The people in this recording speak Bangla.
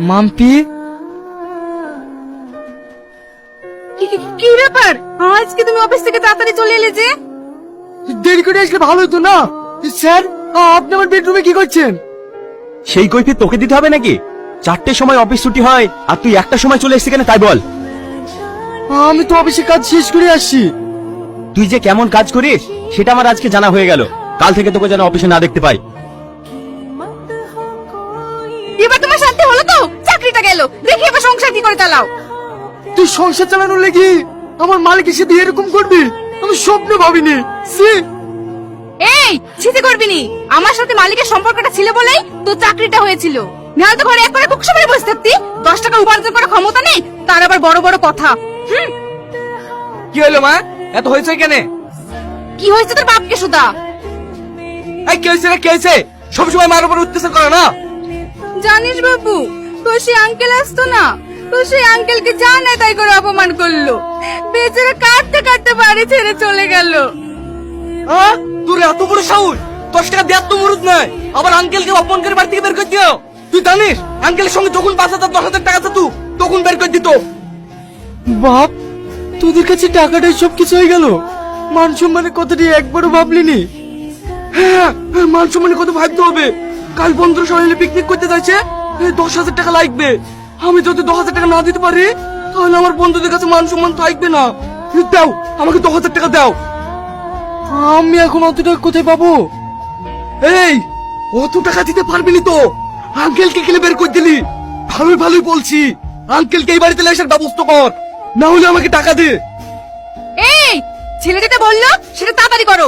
মাম্পি, কি ব্যাপার? আজকে তুমি অফিস থেকে তাড়াতাড়ি চলে এলে যে? দেরি করে আসলে ভালো হতো না? স্যার, আপনি আমার বেডরুমে কি করছেন? সেই কৈফিয়ত তোকে দিতে হবে নাকি? 4টের সময় অফিস ছুটি হয় আর তুই 1টার সময় চলে এসেছিস কেন তাই বল। আমি তো অফিসে কাজ শেষ করে আসছি। তুই যে কেমন কাজ করিস সেটা আমার আজকে জানা হয়ে গেল। কাল থেকে তোকে যেন অফিসে না দেখতে পাই। এবার তোমার শান্তি হলো তো? চাকরিটা গেল, দেখি এবার সংসার কি করে চালাও। তুই সংসার চালানোর লেগে আমার মালিকের সাথে এরকম করবি আমি স্বপ্নে ভাবিনি। সি, এই ছিতে করবি নি। আমার সাথে মালিকের সম্পর্কটা ছিল বলেই তোর চাকরিটা হয়েছিল। নাহলে তো ঘরে এক করে বুকসা মেরে বসে থাকতি। 10 টাকা উপার্জন করার ক্ষমতা নেই, তার আবার বড় বড় কথা। কি হলো মা? এত হয়েছে কেন? কি হয়েছে তোর বাপকে সুদা? এই কি হয়েছে? কি হয়েছে? সবসময় মার উপর অত্যাচার করে না? জানিস বাবু, তোর সেই আঙ্কেল আসতো না, তোর সেই আঙ্কেলকে যা না তাই করে অপমান করলো। বেচারা কাঁদতে কাঁদতে বাড়ি ছেড়ে চলে গেল। তোর এত বড় সাহস! 10 টাকা দেওয়ার তো মুরুদ নাই, আবার আঙ্কেলকে অপমান করে বাড়ি থেকে বের করে দিও। তুই জানিস আঙ্কেলের সঙ্গে যখন 5,000 10,000 টাকা থাকতো তখন বের করে দিত। বাপ, তোদের কাছে টাকাটাই সবকিছু হয়ে গেল। মান সম্মানের কথাটি একবারও ভাবলিনি? হ্যাঁ, মান সম্মানের কথা ভাবতে হবে। কাল 15 সবাই পিকনিক করতে যাচ্ছে, 10,000 টাকা লাগবে। আমি যদি 10,000 টাকা না দিতে পারি তাহলে আমার বন্ধুদের কাছে মান সম্মান থাকবে না। দাও, আমাকে 10,000 টাকা দাও। আমি এখন অত টাকা কোথায় পাবো? এই, অত টাকা দিতে পারবি নি তো? আঙ্কেলকে খেলে বের করে দিলি। ভালোই ভালোই বলছি, আঙ্কেলকে এই বাড়িতে আসার ব্যবস্থা কর, না হলে আমাকে টাকা দে। এই ছেলে যেটা বললো সেটা তাড়াতাড়ি করো।